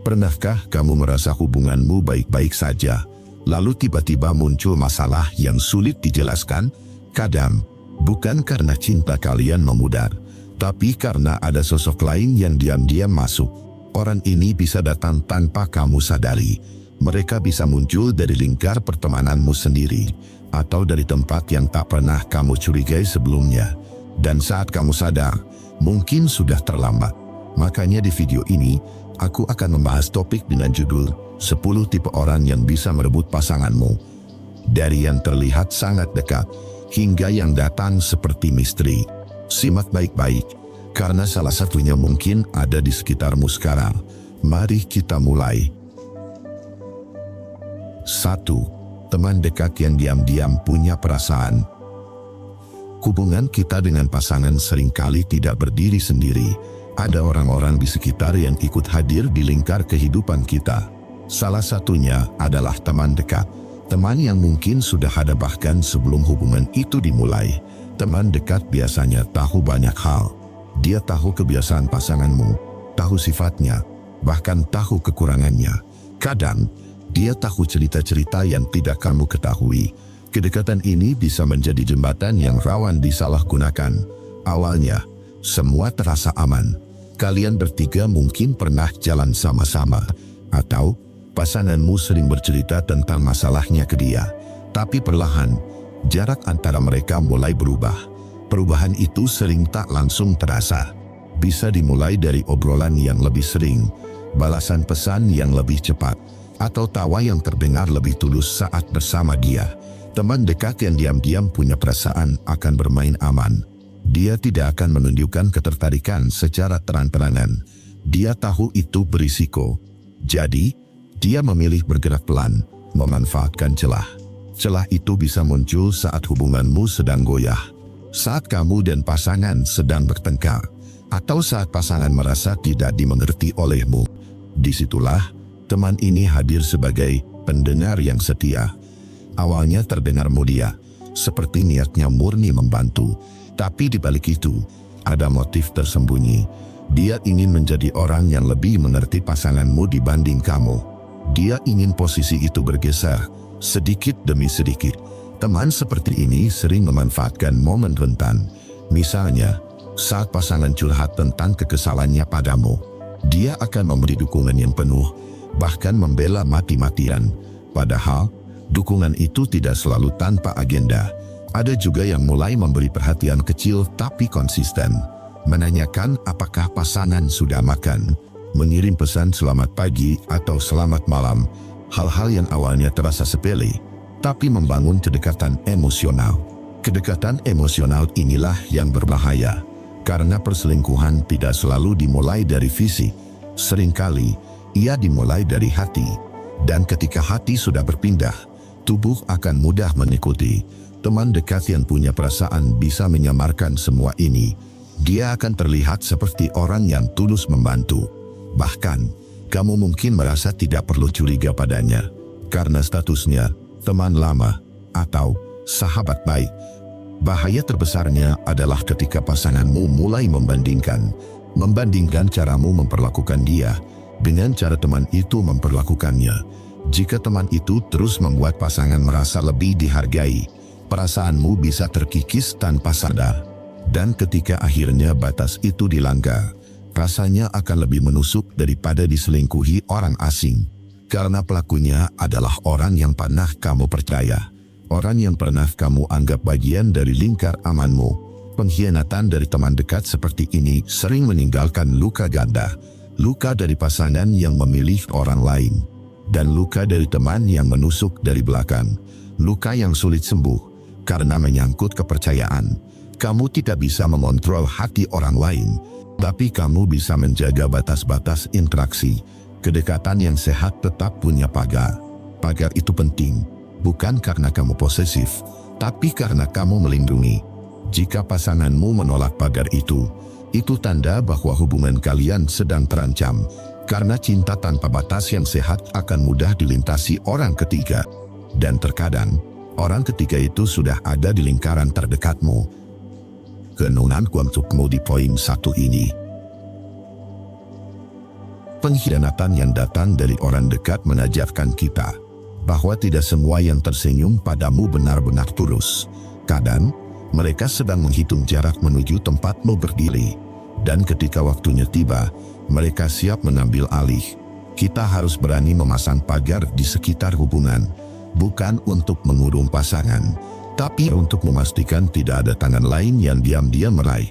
Pernahkah kamu merasa hubunganmu baik-baik saja, lalu tiba-tiba muncul masalah yang sulit dijelaskan? Kadang, bukan karena cinta kalian memudar, tapi karena ada sosok lain yang diam-diam masuk. Orang ini bisa datang tanpa kamu sadari. Mereka bisa muncul dari lingkar pertemananmu sendiri, atau dari tempat yang tak pernah kamu curigai sebelumnya. Dan saat kamu sadar, mungkin sudah terlambat. Makanya di video ini, aku akan membahas topik dengan judul 10 tipe orang yang bisa merebut pasanganmu. Dari yang terlihat sangat dekat, hingga yang datang seperti misteri. Simak baik-baik, karena salah satunya mungkin ada di sekitarmu sekarang. Mari kita mulai. 1. Teman dekat yang diam-diam punya perasaan. Hubungan kita dengan pasangan seringkali tidak berdiri sendiri. Ada orang-orang di sekitar yang ikut hadir di lingkar kehidupan kita. Salah satunya adalah teman dekat. Teman yang mungkin sudah ada bahkan sebelum hubungan itu dimulai. Teman dekat biasanya tahu banyak hal. Dia tahu kebiasaan pasanganmu, tahu sifatnya, bahkan tahu kekurangannya. Kadang, dia tahu cerita-cerita yang tidak kamu ketahui. Kedekatan ini bisa menjadi jembatan yang rawan disalahgunakan. Awalnya, semua terasa aman. Kalian bertiga mungkin pernah jalan sama-sama, atau pasanganmu sering bercerita tentang masalahnya ke dia. Tapi perlahan, jarak antara mereka mulai berubah. Perubahan itu sering tak langsung terasa. Bisa dimulai dari obrolan yang lebih sering, balasan pesan yang lebih cepat, atau tawa yang terdengar lebih tulus saat bersama dia. Teman dekat yang diam-diam punya perasaan akan bermain aman. Dia tidak akan menunjukkan ketertarikan secara terang-terangan. Dia tahu itu berisiko. Jadi, dia memilih bergerak pelan, memanfaatkan celah. Celah itu bisa muncul saat hubunganmu sedang goyah, saat kamu dan pasangan sedang bertengkar, atau saat pasangan merasa tidak dimengerti olehmu. Disitulah, teman ini hadir sebagai pendengar yang setia. Awalnya terdengar mulia, seperti niatnya murni membantu. Tapi di balik itu, ada motif tersembunyi. Dia ingin menjadi orang yang lebih mengerti pasanganmu dibanding kamu. Dia ingin posisi itu bergeser, sedikit demi sedikit. Teman seperti ini sering memanfaatkan momen rentan. Misalnya, saat pasangan curhat tentang kekesalannya padamu, dia akan memberi dukungan yang penuh, bahkan membela mati-matian. Padahal, dukungan itu tidak selalu tanpa agenda. Ada juga yang mulai memberi perhatian kecil tapi konsisten. Menanyakan apakah pasangan sudah makan, mengirim pesan selamat pagi atau selamat malam. Hal-hal yang awalnya terasa sepele, tapi membangun kedekatan emosional. Kedekatan emosional inilah yang berbahaya, karena perselingkuhan tidak selalu dimulai dari fisik. Seringkali, ia dimulai dari hati. Dan ketika hati sudah berpindah, tubuh akan mudah mengikuti. Teman dekat yang punya perasaan bisa menyamarkan semua ini. Dia akan terlihat seperti orang yang tulus membantu. Bahkan, kamu mungkin merasa tidak perlu curiga padanya, karena statusnya teman lama atau sahabat baik. Bahaya terbesarnya adalah ketika pasanganmu mulai membandingkan caramu memperlakukan dia dengan cara teman itu memperlakukannya. Jika teman itu terus membuat pasangan merasa lebih dihargai, perasaanmu bisa terkikis tanpa sadar. Dan ketika akhirnya batas itu dilanggar, rasanya akan lebih menusuk daripada diselingkuhi orang asing. Karena pelakunya adalah orang yang pernah kamu percaya, orang yang pernah kamu anggap bagian dari lingkar amanmu. Pengkhianatan dari teman dekat seperti ini sering meninggalkan luka ganda. Luka dari pasangan yang memilih orang lain, dan luka dari teman yang menusuk dari belakang. Luka yang sulit sembuh karena menyangkut kepercayaan. Kamu tidak bisa mengontrol hati orang lain, tapi kamu bisa menjaga batas-batas interaksi. Kedekatan yang sehat tetap punya pagar. Pagar itu penting, bukan karena kamu posesif, tapi karena kamu melindungi. Jika pasanganmu menolak pagar itu tanda bahwa hubungan kalian sedang terancam. Karena cinta tanpa batas yang sehat akan mudah dilintasi orang ketiga. Dan terkadang, orang ketiga itu sudah ada di lingkaran terdekatmu. Renunganku untukmu di poin 1 ini. Pengkhianatan yang datang dari orang dekat mengajarkan kita bahwa tidak semua yang tersenyum padamu benar-benar tulus. Kadang, mereka sedang menghitung jarak menuju tempatmu berdiri. Dan ketika waktunya tiba, mereka siap mengambil alih. Kita harus berani memasang pagar di sekitar hubungan, bukan untuk mengurung pasangan, tapi untuk memastikan tidak ada tangan lain yang diam-diam meraih.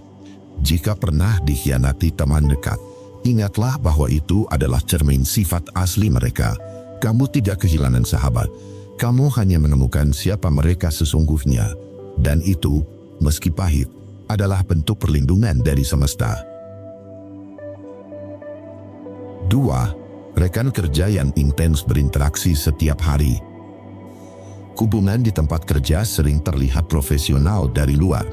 Jika pernah dikhianati teman dekat, ingatlah bahwa itu adalah cermin sifat asli mereka. Kamu tidak kehilangan sahabat, kamu hanya menemukan siapa mereka sesungguhnya. Dan itu, meski pahit, adalah bentuk perlindungan dari semesta. 2. Rekan kerja yang intens berinteraksi setiap hari. Hubungan di tempat kerja sering terlihat profesional dari luar,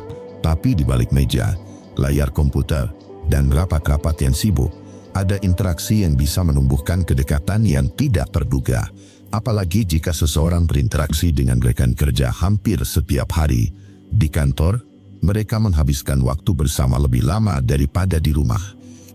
tapi di balik meja, layar komputer, dan rapat-rapat yang sibuk, ada interaksi yang bisa menumbuhkan kedekatan yang tidak terduga. Apalagi jika seseorang berinteraksi dengan rekan kerja hampir setiap hari. Di kantor, mereka menghabiskan waktu bersama lebih lama daripada di rumah.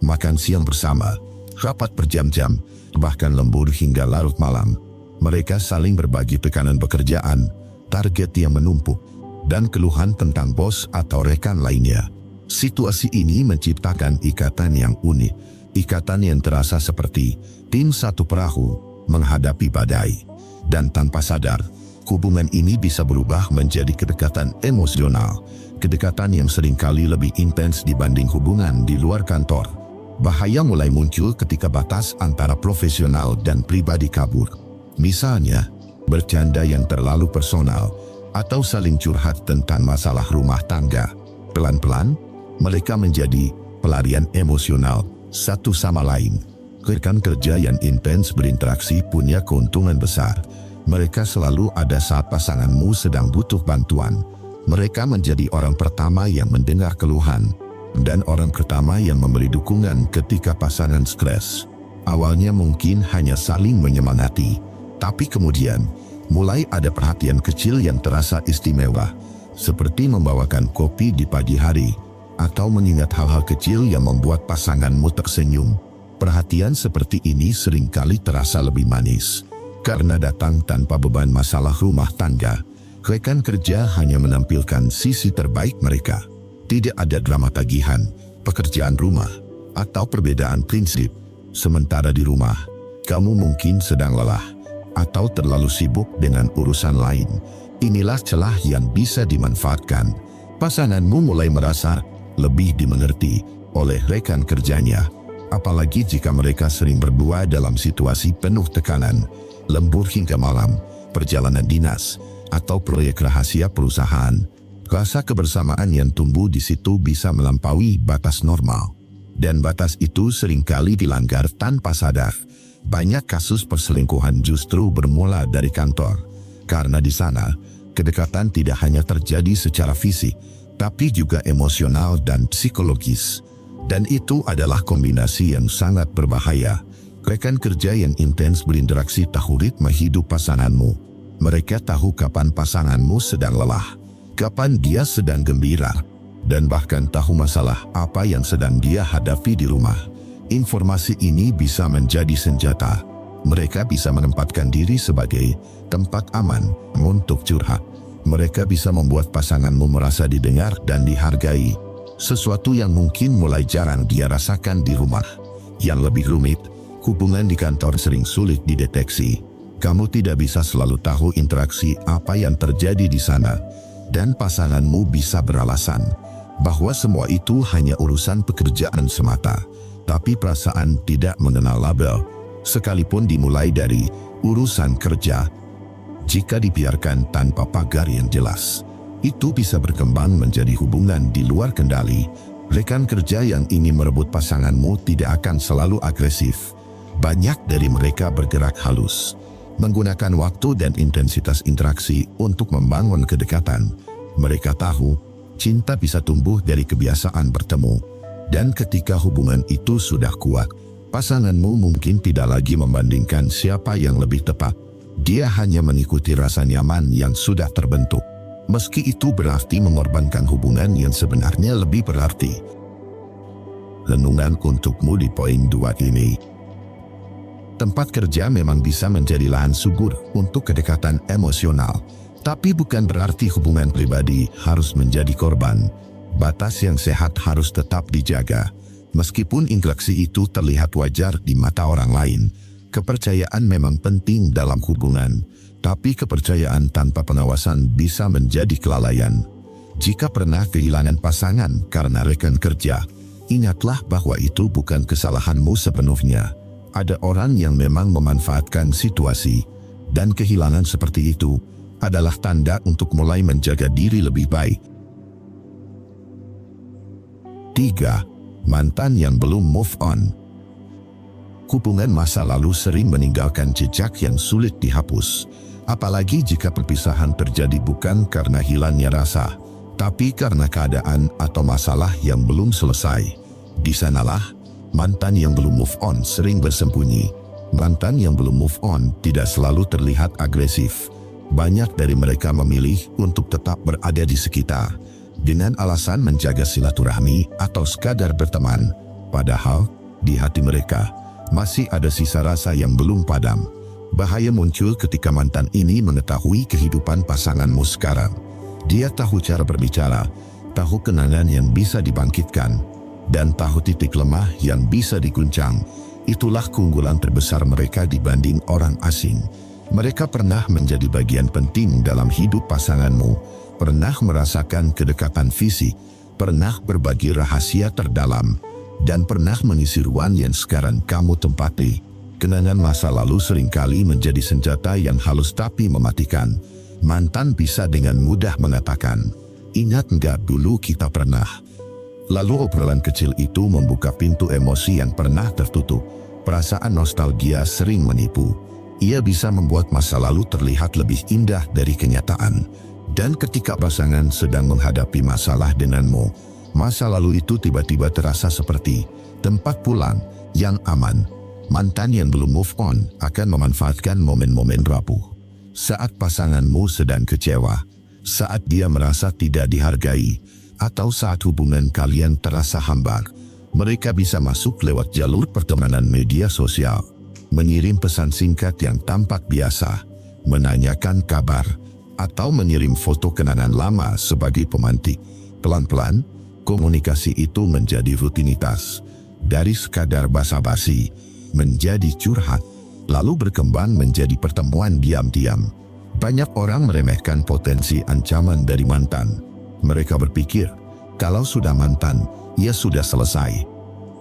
Makan siang bersama, rapat berjam-jam, bahkan lembur hingga larut malam. Mereka saling berbagi tekanan pekerjaan, target yang menumpuk, dan keluhan tentang bos atau rekan lainnya. Situasi ini menciptakan ikatan yang unik, ikatan yang terasa seperti tim satu perahu menghadapi badai. Dan tanpa sadar, hubungan ini bisa berubah menjadi kedekatan emosional, kedekatan yang seringkali lebih intens dibanding hubungan di luar kantor. Bahaya mulai muncul ketika batas antara profesional dan pribadi kabur. Misalnya, bercanda yang terlalu personal atau saling curhat tentang masalah rumah tangga. Pelan-pelan, mereka menjadi pelarian emosional satu sama lain. Rekan kerja yang intens berinteraksi punya keuntungan besar. Mereka selalu ada saat pasanganmu sedang butuh bantuan. Mereka menjadi orang pertama yang mendengar keluhan dan orang pertama yang memberi dukungan ketika pasangan stres. Awalnya mungkin hanya saling menyemangati, tapi kemudian mulai ada perhatian kecil yang terasa istimewa, seperti membawakan kopi di pagi hari atau mengingat hal-hal kecil yang membuat pasanganmu tersenyum. Perhatian seperti ini seringkali terasa lebih manis karena datang tanpa beban masalah rumah tangga. Rekan kerja hanya menampilkan sisi terbaik mereka. Tidak ada drama tagihan, pekerjaan rumah, atau perbedaan prinsip. Sementara di rumah, kamu mungkin sedang lelah atau terlalu sibuk dengan urusan lain. Inilah celah yang bisa dimanfaatkan. Pasanganmu mulai merasa lebih dimengerti oleh rekan kerjanya, apalagi jika mereka sering berdua dalam situasi penuh tekanan, lembur hingga malam, perjalanan dinas, atau proyek rahasia perusahaan. Rasa kebersamaan yang tumbuh di situ bisa melampaui batas normal. Dan batas itu seringkali dilanggar tanpa sadar. Banyak kasus perselingkuhan justru bermula dari kantor. Karena di sana, kedekatan tidak hanya terjadi secara fisik, tapi juga emosional dan psikologis. Dan itu adalah kombinasi yang sangat berbahaya. Rekan kerja yang intens berinteraksi tahu ritme hidup pasanganmu. Mereka tahu kapan pasanganmu sedang lelah, kapan dia sedang gembira, dan bahkan tahu masalah apa yang sedang dia hadapi di rumah. Informasi ini bisa menjadi senjata. Mereka bisa menempatkan diri sebagai tempat aman untuk curhat. Mereka bisa membuat pasanganmu merasa didengar dan dihargai, sesuatu yang mungkin mulai jarang dia rasakan di rumah. Yang lebih rumit, hubungan di kantor sering sulit dideteksi. Kamu tidak bisa selalu tahu interaksi apa yang terjadi di sana, dan pasanganmu bisa beralasan bahwa semua itu hanya urusan pekerjaan semata. Tapi perasaan tidak mengenal label, sekalipun dimulai dari urusan kerja. Jika dibiarkan tanpa pagar yang jelas, itu bisa berkembang menjadi hubungan di luar kendali. Rekan kerja yang ingin merebut pasanganmu tidak akan selalu agresif. Banyak dari mereka bergerak halus, menggunakan waktu dan intensitas interaksi untuk membangun kedekatan. Mereka tahu, cinta bisa tumbuh dari kebiasaan bertemu. Dan ketika hubungan itu sudah kuat, pasanganmu mungkin tidak lagi membandingkan siapa yang lebih tepat. Dia hanya mengikuti rasa nyaman yang sudah terbentuk. Meski itu berarti mengorbankan hubungan yang sebenarnya lebih berarti. Renungan untukmu di poin 2 ini. Tempat kerja memang bisa menjadi lahan subur untuk kedekatan emosional. Tapi bukan berarti hubungan pribadi harus menjadi korban. Batas yang sehat harus tetap dijaga. Meskipun interaksi itu terlihat wajar di mata orang lain, kepercayaan memang penting dalam hubungan. Tapi kepercayaan tanpa pengawasan bisa menjadi kelalaian. Jika pernah kehilangan pasangan karena rekan kerja, ingatlah bahwa itu bukan kesalahanmu sepenuhnya. Ada orang yang memang memanfaatkan situasi, dan kehilangan seperti itu adalah tanda untuk mulai menjaga diri lebih baik. 3. Mantan yang belum move on. Hubungan masa lalu sering meninggalkan jejak yang sulit dihapus, apalagi jika perpisahan terjadi bukan karena hilangnya rasa, tapi karena keadaan atau masalah yang belum selesai. Di sanalah mantan yang belum move on sering bersembunyi. Mantan yang belum move on tidak selalu terlihat agresif. Banyak dari mereka memilih untuk tetap berada di sekitar dengan alasan menjaga silaturahmi atau sekadar berteman. Padahal di hati mereka masih ada sisa rasa yang belum padam. Bahaya muncul ketika mantan ini mengetahui kehidupan pasanganmu sekarang. Dia tahu cara berbicara, tahu kenangan yang bisa dibangkitkan, dan tahu titik lemah yang bisa diguncang. Itulah keunggulan terbesar mereka dibanding orang asing. Mereka pernah menjadi bagian penting dalam hidup pasanganmu, pernah merasakan kedekatan fisik, pernah berbagi rahasia terdalam, dan pernah mengisi ruang yang sekarang kamu tempati. Kenangan masa lalu seringkali menjadi senjata yang halus tapi mematikan. Mantan bisa dengan mudah mengatakan, "Ingat enggak dulu kita pernah?" Lalu obrolan kecil itu membuka pintu emosi yang pernah tertutup. Perasaan nostalgia sering menipu. Ia bisa membuat masa lalu terlihat lebih indah dari kenyataan. Dan ketika pasangan sedang menghadapi masalah denganmu, masa lalu itu tiba-tiba terasa seperti tempat pulang yang aman. Mantan yang belum move on akan memanfaatkan momen-momen rapuh. Saat pasanganmu sedang kecewa, saat dia merasa tidak dihargai, atau saat hubungan kalian terasa hambar, mereka bisa masuk lewat jalur pertemanan media sosial, mengirim pesan singkat yang tampak biasa, menanyakan kabar, atau mengirim foto kenangan lama sebagai pemantik. Pelan-pelan, komunikasi itu menjadi rutinitas, dari sekadar basa-basi menjadi curhat, lalu berkembang menjadi pertemuan diam-diam. Banyak orang meremehkan potensi ancaman dari mantan. Mereka berpikir, kalau sudah mantan, ia sudah selesai.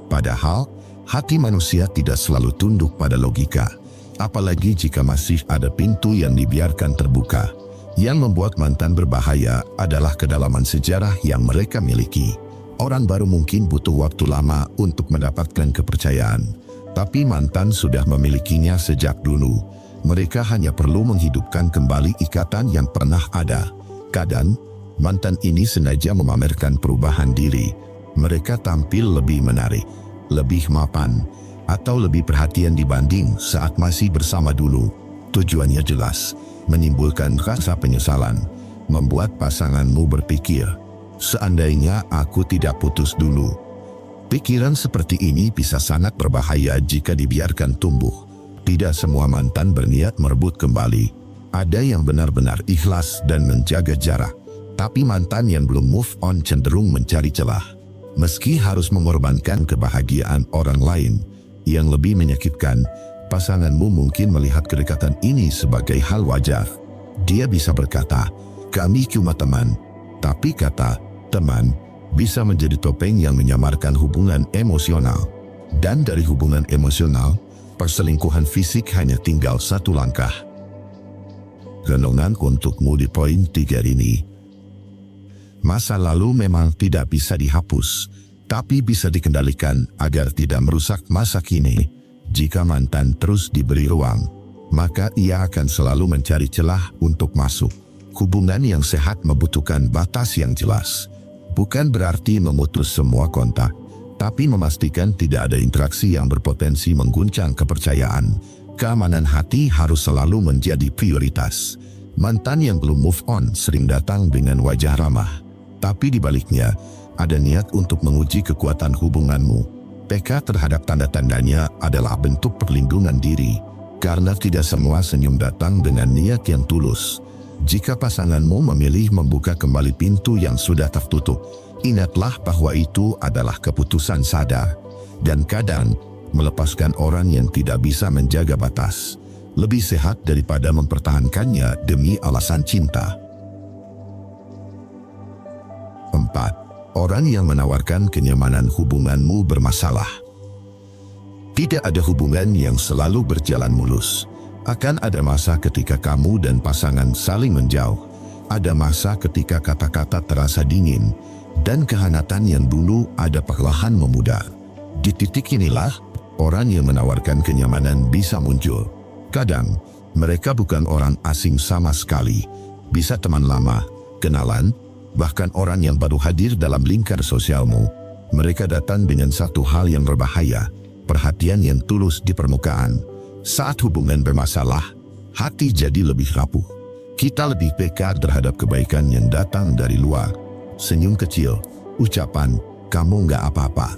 Padahal, hati manusia tidak selalu tunduk pada logika, apalagi jika masih ada pintu yang dibiarkan terbuka. Yang membuat mantan berbahaya adalah kedalaman sejarah yang mereka miliki. Orang baru mungkin butuh waktu lama untuk mendapatkan kepercayaan, tapi mantan sudah memilikinya sejak dulu. Mereka hanya perlu menghidupkan kembali ikatan yang pernah ada. Kadang, mantan ini sengaja memamerkan perubahan diri. Mereka tampil lebih menarik, lebih mapan, atau lebih perhatian dibanding saat masih bersama dulu. Tujuannya jelas, menimbulkan rasa penyesalan, membuat pasanganmu berpikir, seandainya aku tidak putus dulu. Pikiran seperti ini bisa sangat berbahaya jika dibiarkan tumbuh. Tidak semua mantan berniat merebut kembali. Ada yang benar-benar ikhlas dan menjaga jarak. Tapi mantan yang belum move on cenderung mencari celah. Meski harus mengorbankan kebahagiaan orang lain, yang lebih menyakitkan, pasanganmu mungkin melihat kedekatan ini sebagai hal wajar. Dia bisa berkata, "Kami cuma teman." Tapi kata "teman" bisa menjadi topeng yang menyamarkan hubungan emosional. Dan dari hubungan emosional, perselingkuhan fisik hanya tinggal satu langkah. Renungan untukmu di poin 3 ini. Masa lalu memang tidak bisa dihapus, tapi bisa dikendalikan agar tidak merusak masa kini. Jika mantan terus diberi ruang, maka ia akan selalu mencari celah untuk masuk. Hubungan yang sehat membutuhkan batas yang jelas. Bukan berarti memutus semua kontak, tapi memastikan tidak ada interaksi yang berpotensi mengguncang kepercayaan. Keamanan hati harus selalu menjadi prioritas. Mantan yang belum move on sering datang dengan wajah ramah, tapi di baliknya ada niat untuk menguji kekuatan hubunganmu. Peka terhadap tanda-tandanya adalah bentuk perlindungan diri, karena tidak semua senyum datang dengan niat yang tulus. Jika pasanganmu memilih membuka kembali pintu yang sudah tertutup, ingatlah bahwa itu adalah keputusan sadar. Dan kadang, melepaskan orang yang tidak bisa menjaga batas lebih sehat daripada mempertahankannya demi alasan cinta. 4. Orang yang menawarkan kenyamanan hubunganmu bermasalah. Tidak ada hubungan yang selalu berjalan mulus. Akan ada masa ketika kamu dan pasangan saling menjauh. Ada masa ketika kata-kata terasa dingin, dan kehangatan yang dulu ada perlahan memudar. Di titik inilah, orang yang menawarkan kenyamanan bisa muncul. Kadang, mereka bukan orang asing sama sekali. Bisa teman lama, kenalan, bahkan orang yang baru hadir dalam lingkar sosialmu. Mereka datang dengan satu hal yang berbahaya, perhatian yang tulus di permukaan. Saat hubungan bermasalah, hati jadi lebih rapuh. Kita lebih peka terhadap kebaikan yang datang dari luar. Senyum kecil, ucapan, "Kamu nggak apa-apa,"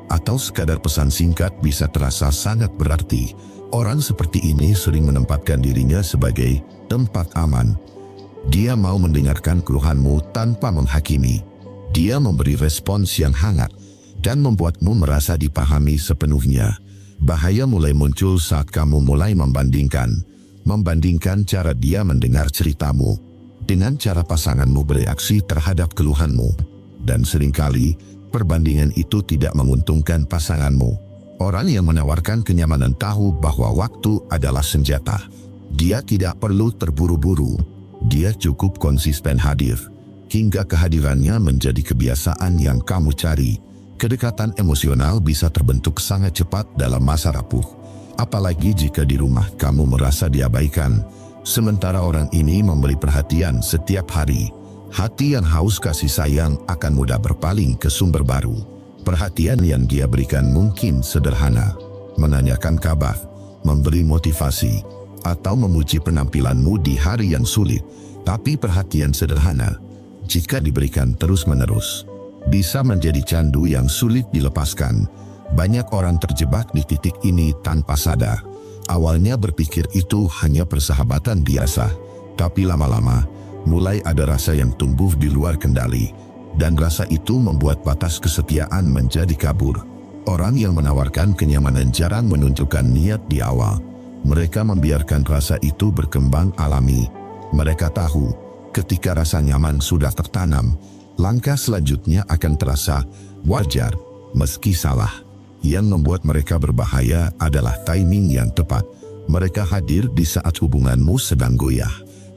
atau sekadar pesan singkat bisa terasa sangat berarti. Orang seperti ini sering menempatkan dirinya sebagai tempat aman. Dia mau mendengarkan keluhanmu tanpa menghakimi. Dia memberi respons yang hangat dan membuatmu merasa dipahami sepenuhnya. Bahaya mulai muncul saat kamu mulai membandingkan cara dia mendengar ceritamu dengan cara pasanganmu bereaksi terhadap keluhanmu. Dan seringkali, perbandingan itu tidak menguntungkan pasanganmu. Orang yang menawarkan kenyamanan tahu bahwa waktu adalah senjata. Dia tidak perlu terburu-buru. Dia cukup konsisten hadir, hingga kehadirannya menjadi kebiasaan yang kamu cari. Kedekatan emosional bisa terbentuk sangat cepat dalam masa rapuh. Apalagi jika di rumah kamu merasa diabaikan, sementara orang ini memberi perhatian setiap hari. Hati yang haus kasih sayang akan mudah berpaling ke sumber baru. Perhatian yang dia berikan mungkin sederhana, menanyakan kabar, memberi motivasi, atau memuji penampilanmu di hari yang sulit. Tapi perhatian sederhana, jika diberikan terus-menerus, bisa menjadi candu yang sulit dilepaskan. Banyak orang terjebak di titik ini tanpa sadar. Awalnya berpikir itu hanya persahabatan biasa, tapi lama-lama mulai ada rasa yang tumbuh di luar kendali, dan rasa itu membuat batas kesetiaan menjadi kabur. Orang yang menawarkan kenyamanan jarang menunjukkan niat di awal. Mereka membiarkan rasa itu berkembang alami. Mereka tahu, ketika rasa nyaman sudah tertanam, langkah selanjutnya akan terasa wajar, meski salah. Yang membuat mereka berbahaya adalah timing yang tepat. Mereka hadir di saat hubunganmu sedang goyah.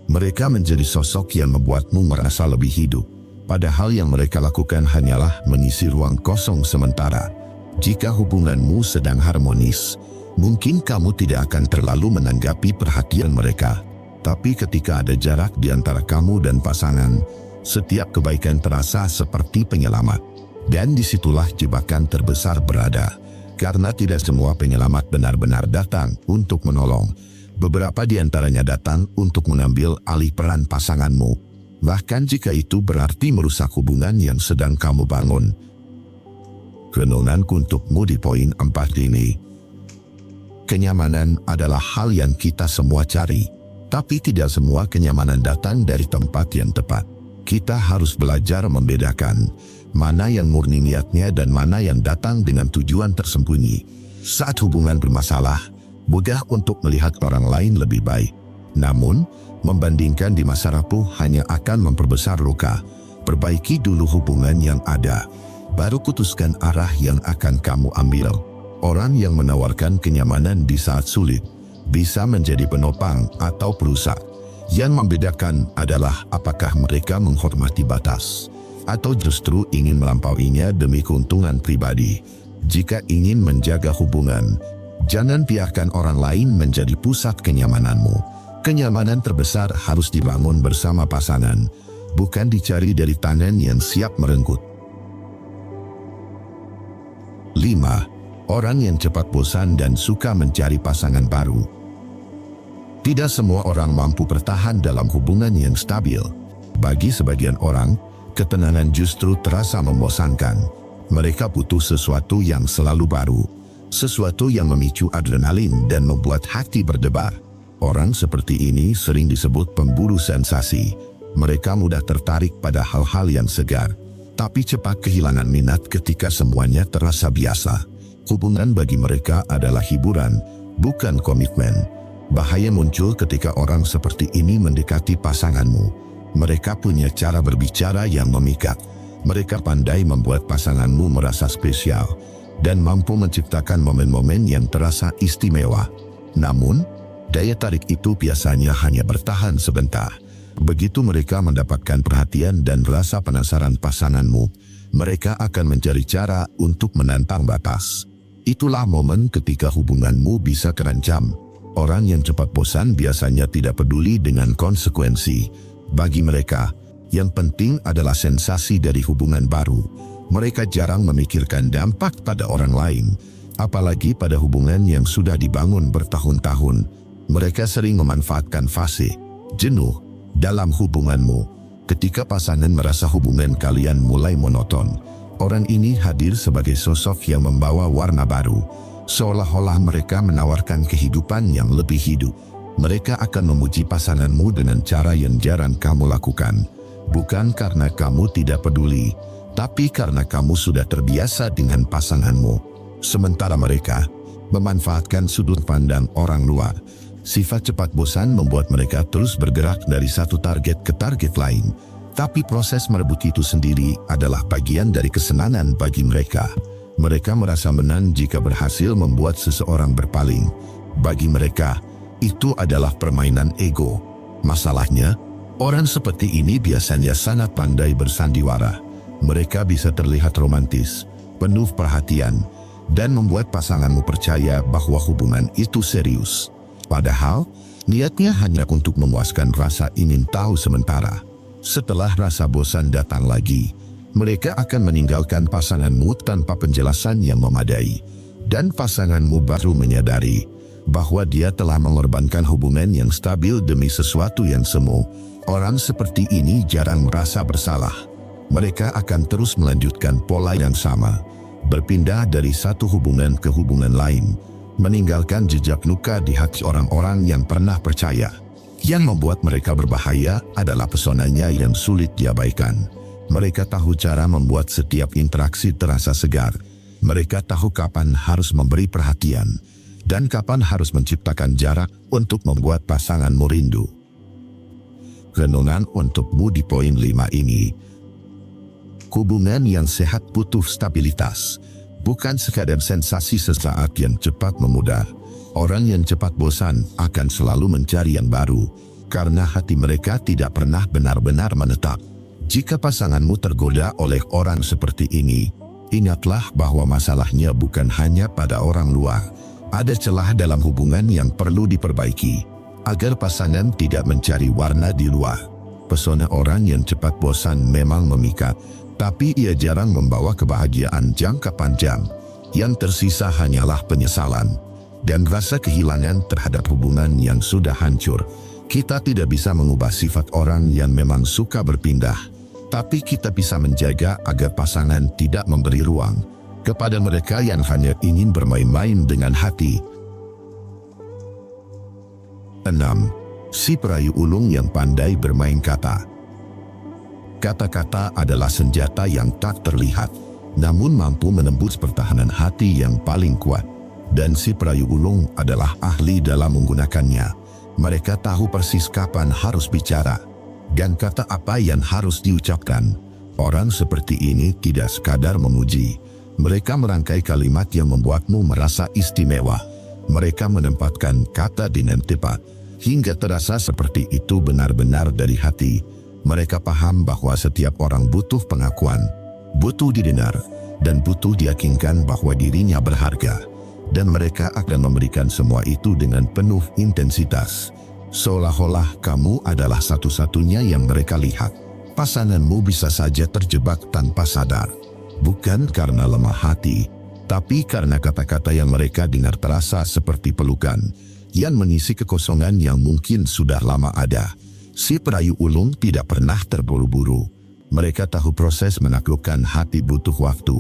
Mereka menjadi sosok yang membuatmu merasa lebih hidup. Padahal yang mereka lakukan hanyalah mengisi ruang kosong sementara. Jika hubunganmu sedang harmonis, mungkin kamu tidak akan terlalu menanggapi perhatian mereka. Tapi ketika ada jarak di antara kamu dan pasangan, setiap kebaikan terasa seperti penyelamat. Dan disitulah jebakan terbesar berada. Karena tidak semua penyelamat benar-benar datang untuk menolong. Beberapa di antaranya datang untuk mengambil alih peran pasanganmu. Bahkan jika itu berarti merusak hubungan yang sedang kamu bangun. Renunganku untukmu di poin 4 ini. Kenyamanan adalah hal yang kita semua cari. Tapi tidak semua kenyamanan datang dari tempat yang tepat. Kita harus belajar membedakan mana yang murni niatnya dan mana yang datang dengan tujuan tersembunyi. Saat hubungan bermasalah, mudah untuk melihat orang lain lebih baik. Namun, membandingkan di masa rapuh hanya akan memperbesar luka. Perbaiki dulu hubungan yang ada, baru putuskan arah yang akan kamu ambil. Orang yang menawarkan kenyamanan di saat sulit bisa menjadi penopang atau perusak. Yang membedakan adalah apakah mereka menghormati batas atau justru ingin melampauinya demi keuntungan pribadi. Jika ingin menjaga hubungan, jangan biarkan orang lain menjadi pusat kenyamananmu. Kenyamanan terbesar harus dibangun bersama pasangan, bukan dicari dari tangan yang siap merenggut. 5. Orang yang cepat bosan dan suka mencari pasangan baru. Tidak semua orang mampu bertahan dalam hubungan yang stabil. Bagi sebagian orang, ketenangan justru terasa membosankan. Mereka butuh sesuatu yang selalu baru, sesuatu yang memicu adrenalin dan membuat hati berdebar. Orang seperti ini sering disebut pemburu sensasi. Mereka mudah tertarik pada hal-hal yang segar, tapi cepat kehilangan minat ketika semuanya terasa biasa. Hubungan bagi mereka adalah hiburan, bukan komitmen. Bahaya muncul ketika orang seperti ini mendekati pasanganmu. Mereka punya cara berbicara yang memikat. Mereka pandai membuat pasanganmu merasa spesial dan mampu menciptakan momen-momen yang terasa istimewa. Namun, daya tarik itu biasanya hanya bertahan sebentar. Begitu mereka mendapatkan perhatian dan rasa penasaran pasanganmu, mereka akan mencari cara untuk menantang batas. Itulah momen ketika hubunganmu bisa terancam. Orang yang cepat bosan biasanya tidak peduli dengan konsekuensi. Bagi mereka, yang penting adalah sensasi dari hubungan baru. Mereka jarang memikirkan dampak pada orang lain, apalagi pada hubungan yang sudah dibangun bertahun-tahun. Mereka sering memanfaatkan fase jenuh dalam hubunganmu. Ketika pasangan merasa hubungan kalian mulai monoton, orang ini hadir sebagai sosok yang membawa warna baru. Seolah-olah mereka menawarkan kehidupan yang lebih hidup. Mereka akan memuji pasanganmu dengan cara yang jarang kamu lakukan. Bukan karena kamu tidak peduli, tapi karena kamu sudah terbiasa dengan pasanganmu. Sementara mereka memanfaatkan sudut pandang orang luar. Sifat cepat bosan membuat mereka terus bergerak dari satu target ke target lain. Tapi proses merebut itu sendiri adalah bagian dari kesenangan bagi mereka. Mereka merasa menang jika berhasil membuat seseorang berpaling. Bagi mereka, itu adalah permainan ego. Masalahnya, orang seperti ini biasanya sangat pandai bersandiwara. Mereka bisa terlihat romantis, penuh perhatian, dan membuat pasanganmu percaya bahwa hubungan itu serius. Padahal, niatnya hanya untuk memuaskan rasa ingin tahu sementara. Setelah rasa bosan datang lagi, mereka akan meninggalkan pasanganmu tanpa penjelasan yang memadai. Dan pasanganmu baru menyadari bahwa dia telah mengorbankan hubungan yang stabil demi sesuatu yang semu. Orang seperti ini jarang merasa bersalah. Mereka akan terus melanjutkan pola yang sama, berpindah dari satu hubungan ke hubungan lain, meninggalkan jejak luka di hati orang-orang yang pernah percaya. Yang membuat mereka berbahaya adalah pesonanya yang sulit diabaikan. Mereka tahu cara membuat setiap interaksi terasa segar. Mereka tahu kapan harus memberi perhatian dan kapan harus menciptakan jarak untuk membuat pasanganmu rindu. Renungan untukmu di poin 5 ini. Hubungan yang sehat butuh stabilitas, bukan sekadar sensasi sesaat yang cepat memudar. Orang yang cepat bosan akan selalu mencari yang baru, karena hati mereka tidak pernah benar-benar menetap. Jika pasanganmu tergoda oleh orang seperti ini, ingatlah bahwa masalahnya bukan hanya pada orang luar. Ada celah dalam hubungan yang perlu diperbaiki, agar pasangan tidak mencari warna di luar. Pesona orang yang cepat bosan memang memikat, tapi ia jarang membawa kebahagiaan jangka panjang. Yang tersisa hanyalah penyesalan dan rasa kehilangan terhadap hubungan yang sudah hancur. Kita tidak bisa mengubah sifat orang yang memang suka berpindah, tapi kita bisa menjaga agar pasangan tidak memberi ruang kepada mereka yang hanya ingin bermain-main dengan hati. 6. Si perayu ulung yang pandai bermain kata. Kata-kata adalah senjata yang tak terlihat, namun mampu menembus pertahanan hati yang paling kuat. Dan si perayu ulung adalah ahli dalam menggunakannya. Mereka tahu persis kapan harus bicara dan kata apa yang harus diucapkan. Orang seperti ini tidak sekadar memuji. Mereka merangkai kalimat yang membuatmu merasa istimewa. Mereka menempatkan kata dengan tepat, hingga terasa seperti itu benar-benar dari hati. Mereka paham bahwa setiap orang butuh pengakuan, butuh didengar, dan butuh diyakinkan bahwa dirinya berharga. Dan mereka akan memberikan semua itu dengan penuh intensitas. Seolah-olah kamu adalah satu-satunya yang mereka lihat. Pasanganmu bisa saja terjebak tanpa sadar. Bukan karena lemah hati, tapi karena kata-kata yang mereka dengar terasa seperti pelukan yang mengisi kekosongan yang mungkin sudah lama ada. Si perayu ulung tidak pernah terburu-buru. Mereka tahu proses menaklukkan hati butuh waktu,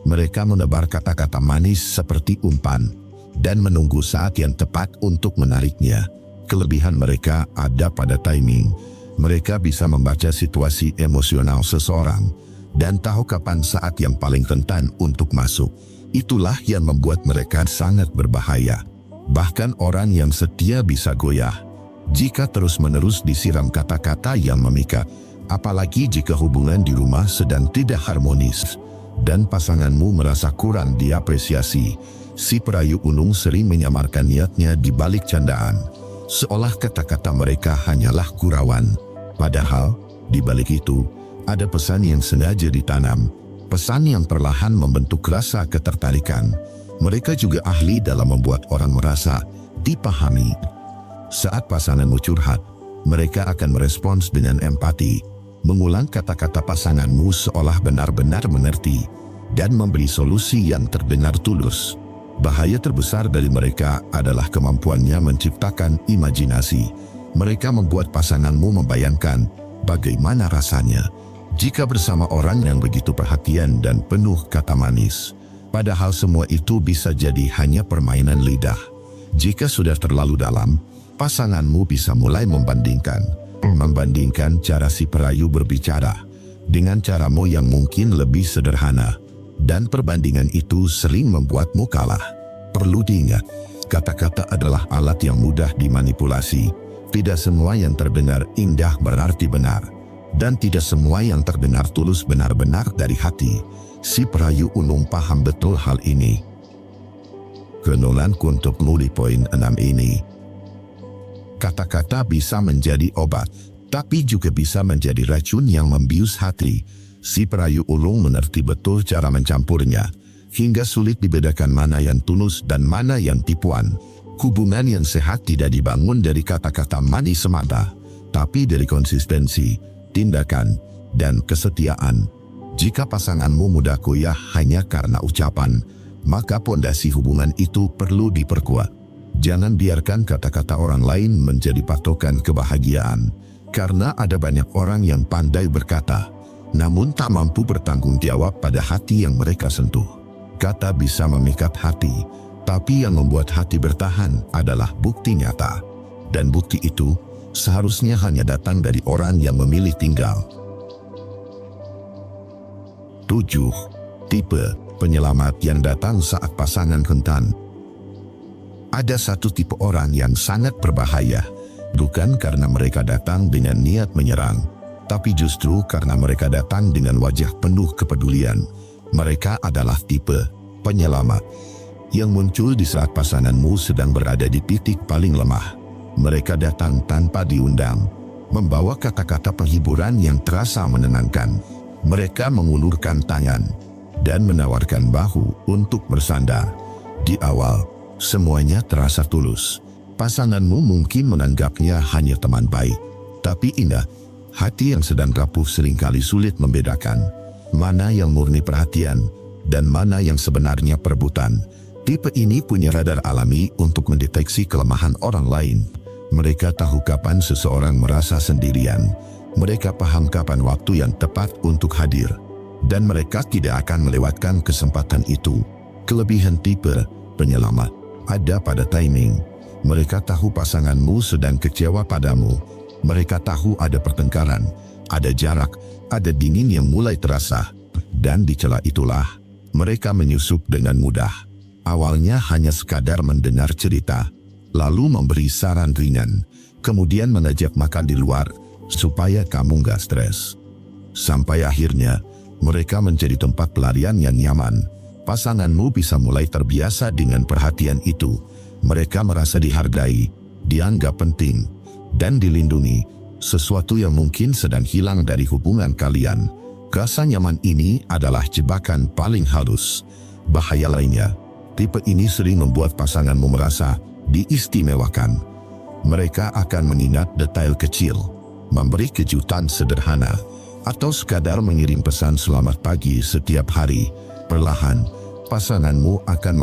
Mereka menebar kata-kata manis seperti umpan dan menunggu saat yang tepat untuk menariknya. Kelebihan mereka ada pada timing. Mereka bisa membaca situasi emosional seseorang dan tahu kapan saat yang paling rentan untuk masuk. Itulah yang membuat mereka sangat berbahaya. Bahkan orang yang setia bisa goyah jika terus-menerus disiram kata-kata yang memikat. Apalagi jika hubungan di rumah sedang tidak harmonis dan pasanganmu merasa kurang diapresiasi. Si perayu ulung sering menyamarkan niatnya di balik candaan, seolah kata-kata mereka hanyalah gurauan. Padahal, di balik itu, ada pesan yang sengaja ditanam, pesan yang perlahan membentuk rasa ketertarikan. Mereka juga ahli dalam membuat orang merasa dipahami. Saat pasanganmu curhat, mereka akan merespons dengan empati, mengulang kata-kata pasanganmu seolah benar-benar mengerti, dan memberi solusi yang terdengar tulus. Bahaya terbesar dari mereka adalah kemampuannya menciptakan imajinasi. Mereka membuat pasanganmu membayangkan bagaimana rasanya jika bersama orang yang begitu perhatian dan penuh kata manis. Padahal semua itu bisa jadi hanya permainan lidah. Jika sudah terlalu dalam, pasanganmu bisa mulai membandingkan cara si perayu berbicara dengan caramu yang mungkin lebih sederhana, dan perbandingan itu sering membuatmu kalah. Perlu diingat, kata-kata adalah alat yang mudah dimanipulasi. Tidak semua yang terdengar indah berarti benar, dan tidak semua yang terdengar tulus benar-benar dari hati. Si perayu ulung paham betul hal ini. Kenalanku untuk mulai poin 6 ini. Kata-kata bisa menjadi obat, tapi juga bisa menjadi racun yang membius hati. Si perayu ulung mengerti betul cara mencampurnya, hingga sulit dibedakan mana yang tulus dan mana yang tipuan. Hubungan yang sehat tidak dibangun dari kata-kata manis semata, tapi dari konsistensi, tindakan, dan kesetiaan. Jika pasanganmu mudah goyah hanya karena ucapan, maka pondasi hubungan itu perlu diperkuat. Jangan biarkan kata-kata orang lain menjadi patokan kebahagiaan, karena ada banyak orang yang pandai berkata, namun tak mampu bertanggung jawab pada hati yang mereka sentuh. Kata bisa memikat hati, tapi yang membuat hati bertahan adalah bukti nyata. Dan bukti itu seharusnya hanya datang dari orang yang memilih tinggal. 7. Tipe penyelamat yang datang saat pasangan rentan. Ada satu tipe orang yang sangat berbahaya, bukan karena mereka datang dengan niat menyerang, tapi justru karena mereka datang dengan wajah penuh kepedulian. Mereka adalah tipe penyelamat yang muncul di saat pasanganmu sedang berada di titik paling lemah. Mereka datang tanpa diundang, membawa kata-kata penghiburan yang terasa menenangkan. Mereka mengulurkan tangan dan menawarkan bahu untuk bersandar. Di awal, semuanya terasa tulus. Pasanganmu mungkin menganggapnya hanya teman baik. Tapi ingat, hati yang sedang rapuh seringkali sulit membedakan mana yang murni perhatian dan mana yang sebenarnya perebutan. Tipe ini punya radar alami untuk mendeteksi kelemahan orang lain. Mereka tahu kapan seseorang merasa sendirian. Mereka paham kapan waktu yang tepat untuk hadir. Dan mereka tidak akan melewatkan kesempatan itu. Kelebihan tipe penyelamat ada pada timing. Mereka tahu pasanganmu sedang kecewa padamu. Mereka tahu ada pertengkaran, ada jarak, ada dingin yang mulai terasa. Dan di celah itulah, mereka menyusup dengan mudah. Awalnya hanya sekadar mendengar cerita, lalu memberi saran ringan, kemudian mengajak makan di luar, supaya kamu gak stres. Sampai akhirnya, mereka menjadi tempat pelarian yang nyaman. Pasanganmu bisa mulai terbiasa dengan perhatian itu. Mereka merasa dihargai, dianggap penting, dan dilindungi. Sesuatu yang mungkin sedang hilang dari hubungan kalian. Rasa nyaman ini adalah jebakan paling halus. Bahaya lainnya, tipe ini sering membuat pasanganmu merasa diistimewakan. Mereka akan mengingat detail kecil, memberi kejutan sederhana, atau sekadar mengirim pesan selamat pagi setiap hari. Perlahan, pasanganmu akan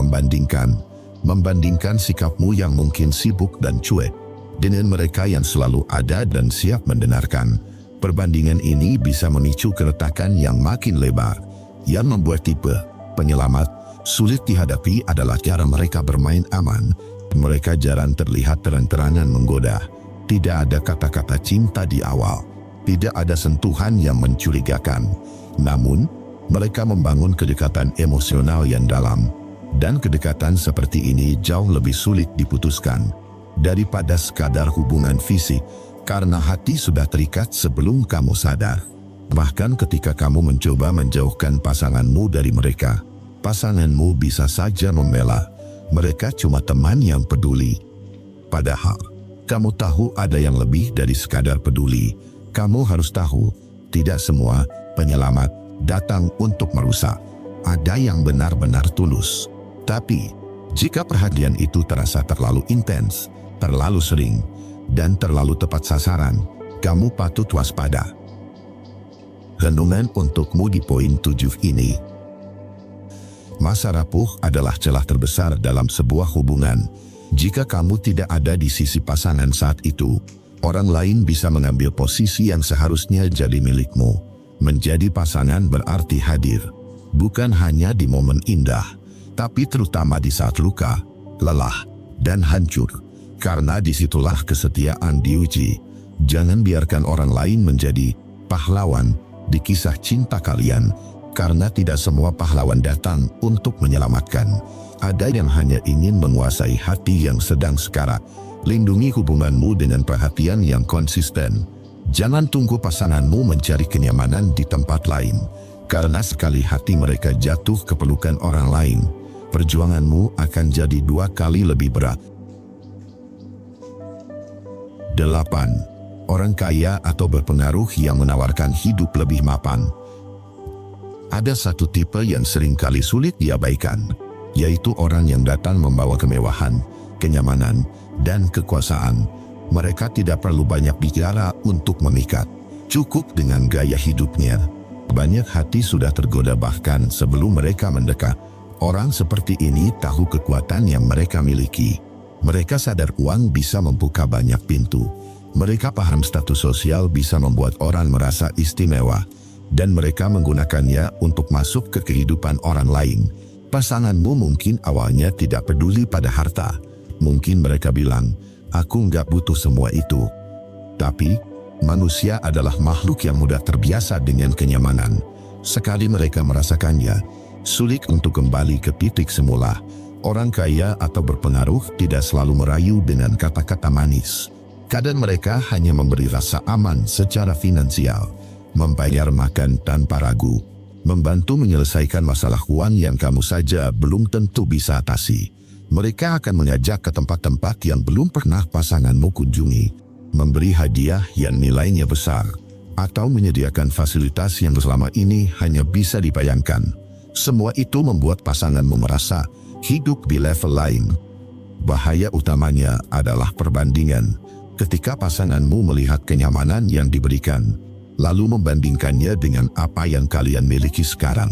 membandingkan sikapmu yang mungkin sibuk dan cuek dengan mereka yang selalu ada dan siap mendengarkan. Perbandingan ini bisa memicu keretakan yang makin lebar, yang membuat tipe penyelamat, sulit dihadapi adalah cara mereka bermain aman. Mereka jarang terlihat terang-terangan menggoda. Tidak ada kata-kata cinta di awal. Tidak ada sentuhan yang mencurigakan. Namun, mereka membangun kedekatan emosional yang dalam. Dan kedekatan seperti ini jauh lebih sulit diputuskan daripada sekadar hubungan fisik, karena hati sudah terikat sebelum kamu sadar. Bahkan ketika kamu mencoba menjauhkan pasanganmu dari mereka, pasanganmu bisa saja membela. Mereka cuma teman yang peduli. Padahal, kamu tahu ada yang lebih dari sekadar peduli. Kamu harus tahu, tidak semua penyelamat datang untuk merusak. Ada yang benar-benar tulus. Tapi, jika perhatian itu terasa terlalu intens, terlalu sering, dan terlalu tepat sasaran, kamu patut waspada. Renungan untukmu di poin 7 ini. Masa rapuh adalah celah terbesar dalam sebuah hubungan. Jika kamu tidak ada di sisi pasangan saat itu, orang lain bisa mengambil posisi yang seharusnya jadi milikmu. Menjadi pasangan berarti hadir, bukan hanya di momen indah, tapi terutama di saat luka, lelah, dan hancur. Karena disitulah kesetiaan diuji. Jangan biarkan orang lain menjadi pahlawan di kisah cinta kalian, karena tidak semua pahlawan datang untuk menyelamatkan. Ada yang hanya ingin menguasai hati yang sedang sekarat. Lindungi hubunganmu dengan perhatian yang konsisten. Jangan tunggu pasanganmu mencari kenyamanan di tempat lain, karena sekali hati mereka jatuh ke pelukan orang lain, perjuanganmu akan jadi 2 kali lebih berat. 8. Orang kaya atau berpengaruh yang menawarkan hidup lebih mapan. Ada satu tipe yang seringkali sulit diabaikan, yaitu orang yang datang membawa kemewahan, kenyamanan, dan kekuasaan. Mereka tidak perlu banyak bicara untuk memikat. Cukup dengan gaya hidupnya. Banyak hati sudah tergoda bahkan sebelum mereka mendekat. Orang seperti ini tahu kekuatan yang mereka miliki. Mereka sadar uang bisa membuka banyak pintu. Mereka paham status sosial bisa membuat orang merasa istimewa, dan mereka menggunakannya untuk masuk ke kehidupan orang lain. Pasanganmu mungkin awalnya tidak peduli pada harta. Mungkin mereka bilang, aku nggak butuh semua itu. Tapi, manusia adalah makhluk yang mudah terbiasa dengan kenyamanan. Sekali mereka merasakannya, sulit untuk kembali ke titik semula. Orang kaya atau berpengaruh tidak selalu merayu dengan kata-kata manis. Kadang mereka hanya memberi rasa aman secara finansial, membayar makan tanpa ragu, membantu menyelesaikan masalah uang yang kamu saja belum tentu bisa atasi. Mereka akan mengajak ke tempat-tempat yang belum pernah pasanganmu kunjungi, memberi hadiah yang nilainya besar, atau menyediakan fasilitas yang selama ini hanya bisa dibayangkan. Semua itu membuat pasanganmu merasa hidup di level lain. Bahaya utamanya adalah perbandingan. Ketika pasanganmu melihat kenyamanan yang diberikan, lalu membandingkannya dengan apa yang kalian miliki sekarang,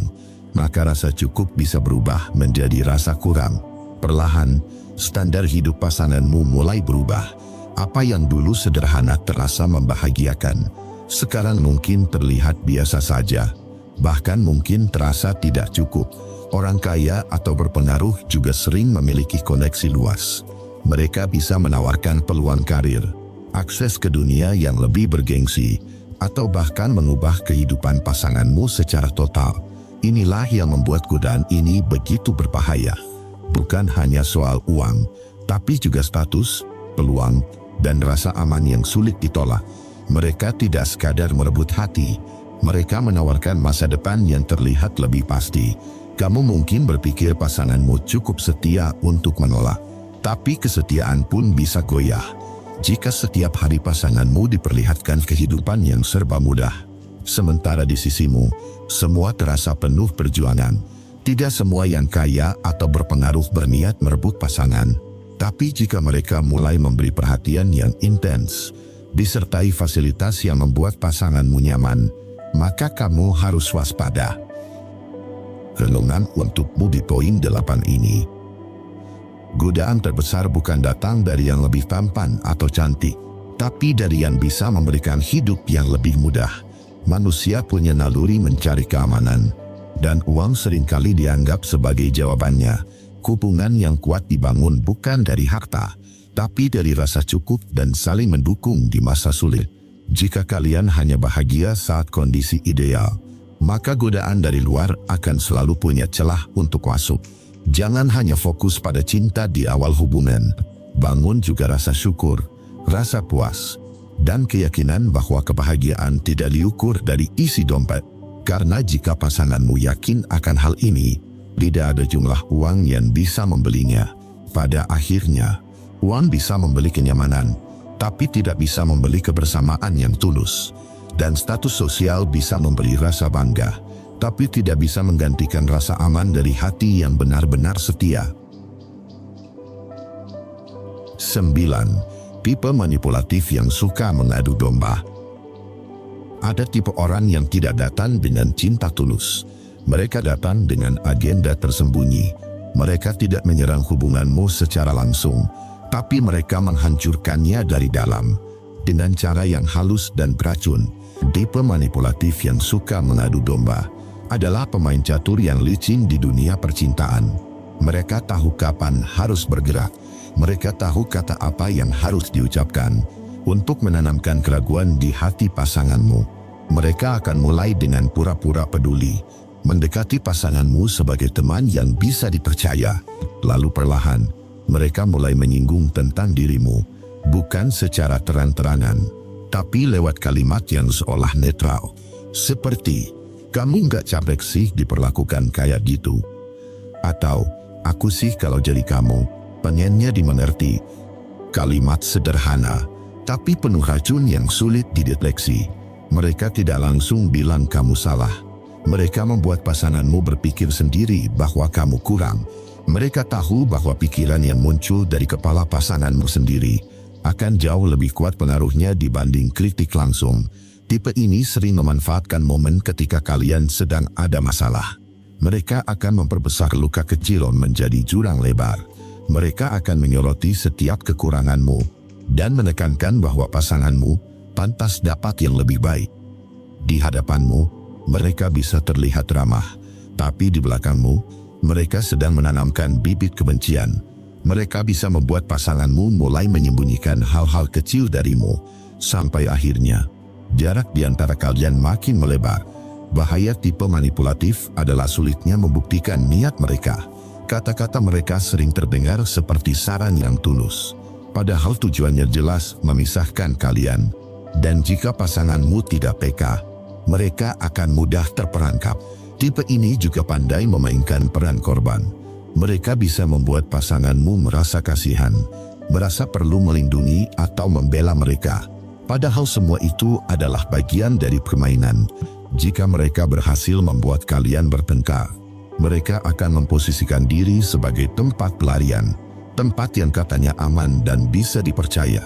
maka rasa cukup bisa berubah menjadi rasa kurang. Perlahan, standar hidup pasanganmu mulai berubah. Apa yang dulu sederhana terasa membahagiakan, sekarang mungkin terlihat biasa saja. Bahkan mungkin terasa tidak cukup. Orang kaya atau berpengaruh juga sering memiliki koneksi luas. Mereka bisa menawarkan peluang karir, akses ke dunia yang lebih bergengsi, atau bahkan mengubah kehidupan pasanganmu secara total. Inilah yang membuat godaan ini begitu berbahaya. Bukan hanya soal uang, tapi juga status, peluang, dan rasa aman yang sulit ditolak. Mereka tidak sekadar merebut hati, mereka menawarkan masa depan yang terlihat lebih pasti. Kamu mungkin berpikir pasanganmu cukup setia untuk menolak, tapi kesetiaan pun bisa goyah jika setiap hari pasanganmu diperlihatkan kehidupan yang serba mudah. Sementara di sisimu, semua terasa penuh perjuangan. Tidak semua yang kaya atau berpengaruh berniat merebut pasangan. Tapi jika mereka mulai memberi perhatian yang intens, disertai fasilitas yang membuat pasanganmu nyaman, maka kamu harus waspada. Renungan untukmu di poin 8 ini. Godaan terbesar bukan datang dari yang lebih tampan atau cantik, tapi dari yang bisa memberikan hidup yang lebih mudah. Manusia punya naluri mencari keamanan, dan uang seringkali dianggap sebagai jawabannya. Hubungan yang kuat dibangun bukan dari harta, tapi dari rasa cukup dan saling mendukung di masa sulit. Jika kalian hanya bahagia saat kondisi ideal, maka godaan dari luar akan selalu punya celah untuk masuk. Jangan hanya fokus pada cinta di awal hubungan. Bangun juga rasa syukur, rasa puas, dan keyakinan bahwa kebahagiaan tidak diukur dari isi dompet. Karena jika pasanganmu yakin akan hal ini, tidak ada jumlah uang yang bisa membelinya. Pada akhirnya, uang bisa membeli kenyamanan, tapi tidak bisa membeli kebersamaan yang tulus. Dan status sosial bisa memberi rasa bangga, tapi tidak bisa menggantikan rasa aman dari hati yang benar-benar setia. 9. Tipe manipulatif yang suka mengadu domba. Ada tipe orang yang tidak datang dengan cinta tulus. Mereka datang dengan agenda tersembunyi. Mereka tidak menyerang hubunganmu secara langsung, tapi mereka menghancurkannya dari dalam dengan cara yang halus dan beracun. Tipe manipulatif yang suka mengadu domba adalah pemain catur yang licin di dunia percintaan. Mereka tahu kapan harus bergerak. Mereka tahu kata apa yang harus diucapkan untuk menanamkan keraguan di hati pasanganmu. Mereka akan mulai dengan pura-pura peduli, mendekati pasanganmu sebagai teman yang bisa dipercaya. Lalu perlahan, mereka mulai menyinggung tentang dirimu, bukan secara terang-terangan, tapi lewat kalimat yang seolah netral. Seperti, kamu nggak capek sih diperlakukan kayak gitu? Atau, aku sih kalau jadi kamu, pengennya dimengerti. Kalimat sederhana, tapi penuh racun yang sulit dideteksi. Mereka tidak langsung bilang kamu salah. Mereka membuat pasanganmu berpikir sendiri bahwa kamu kurang. Mereka tahu bahwa pikiran yang muncul dari kepala pasanganmu sendiri akan jauh lebih kuat pengaruhnya dibanding kritik langsung. Tipe ini sering memanfaatkan momen ketika kalian sedang ada masalah. Mereka akan memperbesar luka kecil menjadi jurang lebar. Mereka akan menyoroti setiap kekuranganmu dan menekankan bahwa pasanganmu pantas dapat yang lebih baik. Di hadapanmu, mereka bisa terlihat ramah, tapi di belakangmu, mereka sedang menanamkan bibit kebencian. Mereka bisa membuat pasanganmu mulai menyembunyikan hal-hal kecil darimu, sampai akhirnya, jarak di antara kalian makin melebar. Bahaya tipe manipulatif adalah sulitnya membuktikan niat mereka. Kata-kata mereka sering terdengar seperti saran yang tulus, padahal tujuannya jelas memisahkan kalian. Dan jika pasanganmu tidak peka, mereka akan mudah terperangkap. Tipe ini juga pandai memainkan peran korban. Mereka bisa membuat pasanganmu merasa kasihan, merasa perlu melindungi atau membela mereka. Padahal semua itu adalah bagian dari permainan. Jika mereka berhasil membuat kalian bertengkar, mereka akan memposisikan diri sebagai tempat pelarian, tempat yang katanya aman dan bisa dipercaya.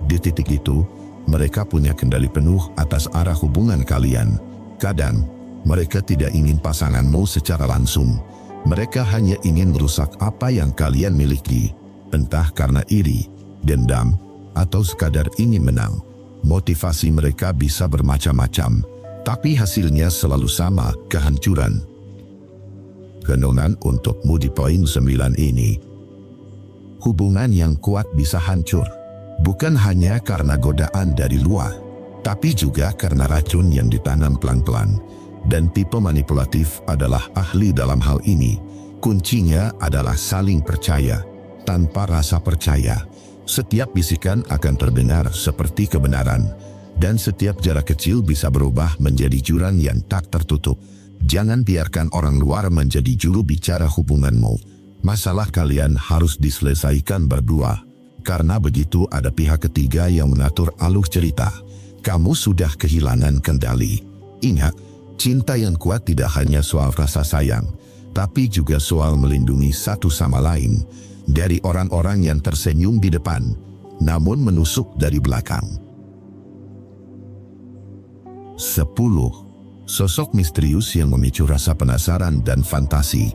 Di titik itu, mereka punya kendali penuh atas arah hubungan kalian. Kadang, mereka tidak ingin pasanganmu secara langsung. Mereka hanya ingin merusak apa yang kalian miliki, entah karena iri, dendam, atau sekadar ingin menang. Motivasi mereka bisa bermacam-macam, tapi hasilnya selalu sama, kehancuran. Renungan untukmu di poin 9 ini. Hubungan yang kuat bisa hancur, bukan hanya karena godaan dari luar, tapi juga karena racun yang ditanam pelan-pelan. Dan tipe manipulatif adalah ahli dalam hal ini. Kuncinya adalah saling percaya. Tanpa rasa percaya, setiap bisikan akan terdengar seperti kebenaran, dan setiap jarak kecil bisa berubah menjadi jurang yang tak tertutup. Jangan biarkan orang luar menjadi juru bicara hubunganmu. Masalah kalian harus diselesaikan berdua, karena begitu ada pihak ketiga yang mengatur alur cerita, kamu sudah kehilangan kendali. Ingat, cinta yang kuat tidak hanya soal rasa sayang, tapi juga soal melindungi satu sama lain dari orang-orang yang tersenyum di depan, namun menusuk dari belakang. 10. Sosok misterius yang memicu rasa penasaran dan fantasi.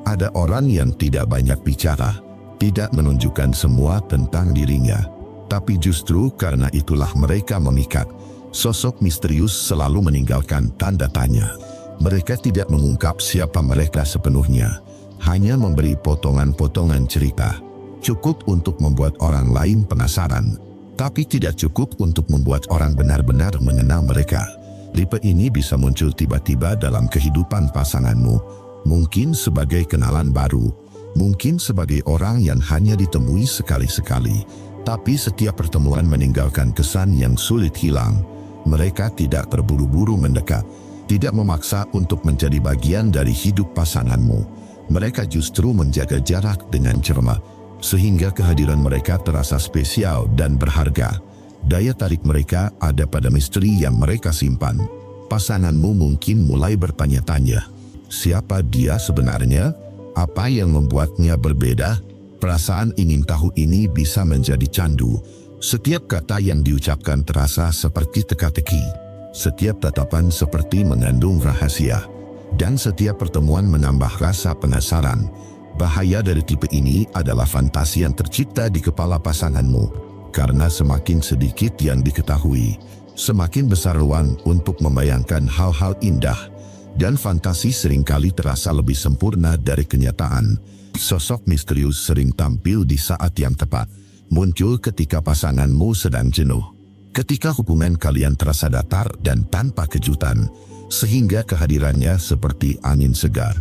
Ada orang yang tidak banyak bicara, tidak menunjukkan semua tentang dirinya, tapi justru karena itulah mereka memikat. Sosok misterius selalu meninggalkan tanda tanya. Mereka tidak mengungkap siapa mereka sepenuhnya, hanya memberi potongan-potongan cerita. Cukup untuk membuat orang lain penasaran, tapi tidak cukup untuk membuat orang benar-benar mengenal mereka. Tipe ini bisa muncul tiba-tiba dalam kehidupan pasanganmu, mungkin sebagai kenalan baru, mungkin sebagai orang yang hanya ditemui sekali-sekali, tapi setiap pertemuan meninggalkan kesan yang sulit hilang. Mereka tidak terburu-buru mendekat, tidak memaksa untuk menjadi bagian dari hidup pasanganmu. Mereka justru menjaga jarak dengan cermat, sehingga kehadiran mereka terasa spesial dan berharga. Daya tarik mereka ada pada misteri yang mereka simpan. Pasanganmu mungkin mulai bertanya-tanya, siapa dia sebenarnya? Apa yang membuatnya berbeda? Perasaan ingin tahu ini bisa menjadi candu. Setiap kata yang diucapkan terasa seperti teka-teki. Setiap tatapan seperti mengandung rahasia. Dan setiap pertemuan menambah rasa penasaran. Bahaya dari tipe ini adalah fantasi yang tercipta di kepala pasanganmu. Karena semakin sedikit yang diketahui, semakin besar ruang untuk membayangkan hal-hal indah. Dan fantasi seringkali terasa lebih sempurna dari kenyataan. Sosok misterius sering tampil di saat yang tepat. Muncul ketika pasanganmu sedang jenuh. Ketika hubungan kalian terasa datar dan tanpa kejutan, sehingga kehadirannya seperti angin segar.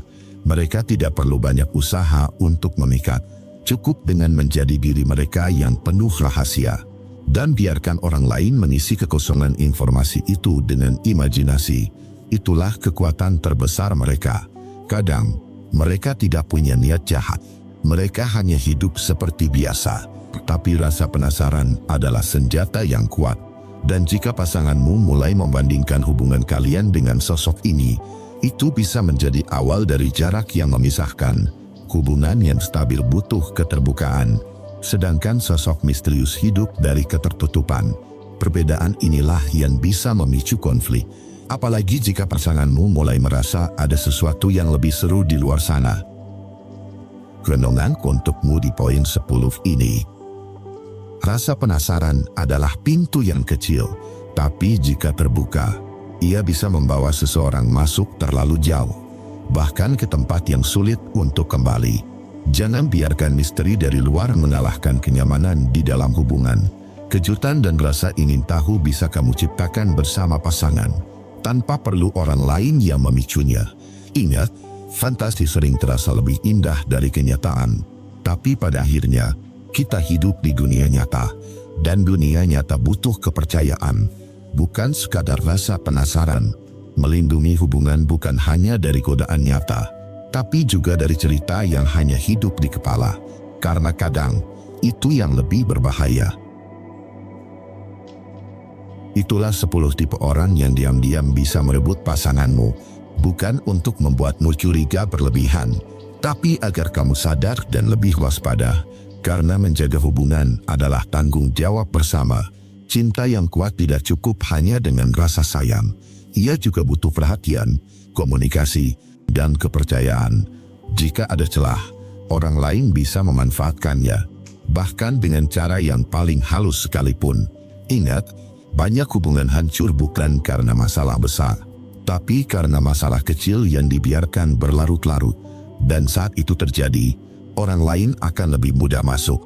Mereka tidak perlu banyak usaha untuk memikat. Cukup dengan menjadi diri mereka yang penuh rahasia. Dan biarkan orang lain mengisi kekosongan informasi itu dengan imajinasi. Itulah kekuatan terbesar mereka. Kadang, mereka tidak punya niat jahat. Mereka hanya hidup seperti biasa. Tapi rasa penasaran adalah senjata yang kuat. Dan jika pasanganmu mulai membandingkan hubungan kalian dengan sosok ini, itu bisa menjadi awal dari jarak yang memisahkan. Hubungan yang stabil butuh keterbukaan, sedangkan sosok misterius hidup dari ketertutupan. Perbedaan inilah yang bisa memicu konflik. Apalagi jika pasanganmu mulai merasa ada sesuatu yang lebih seru di luar sana. Renungan untukmu di poin 10 ini. Rasa penasaran adalah pintu yang kecil, tapi jika terbuka, ia bisa membawa seseorang masuk terlalu jauh, bahkan ke tempat yang sulit untuk kembali. Jangan biarkan misteri dari luar mengalahkan kenyamanan di dalam hubungan. Kejutan dan rasa ingin tahu bisa kamu ciptakan bersama pasangan, tanpa perlu orang lain yang memicunya. Ingat, fantasi sering terasa lebih indah dari kenyataan, tapi pada akhirnya, kita hidup di dunia nyata, dan dunia nyata butuh kepercayaan, bukan sekadar rasa penasaran. Melindungi hubungan bukan hanya dari godaan nyata, tapi juga dari cerita yang hanya hidup di kepala, karena kadang itu yang lebih berbahaya. Itulah 10 tipe orang yang diam-diam bisa merebut pasanganmu, bukan untuk membuatmu curiga berlebihan, tapi agar kamu sadar dan lebih waspada. Karena menjaga hubungan adalah tanggung jawab bersama. Cinta yang kuat tidak cukup hanya dengan rasa sayang. Ia juga butuh perhatian, komunikasi, dan kepercayaan. Jika ada celah, orang lain bisa memanfaatkannya, bahkan dengan cara yang paling halus sekalipun. Ingat, banyak hubungan hancur bukan karena masalah besar, tapi karena masalah kecil yang dibiarkan berlarut-larut. Dan saat itu terjadi, orang lain akan lebih mudah masuk.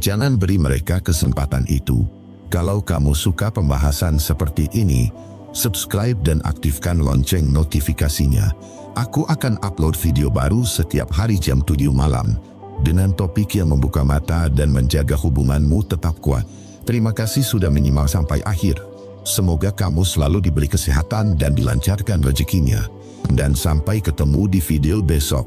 Jangan beri mereka kesempatan itu. Kalau kamu suka pembahasan seperti ini, subscribe dan aktifkan lonceng notifikasinya. Aku akan upload video baru setiap hari jam 7 malam, dengan topik yang membuka mata dan menjaga hubunganmu tetap kuat. Terima kasih sudah menyimak sampai akhir. Semoga kamu selalu diberi kesehatan dan dilancarkan rezekinya. Dan sampai ketemu di video besok.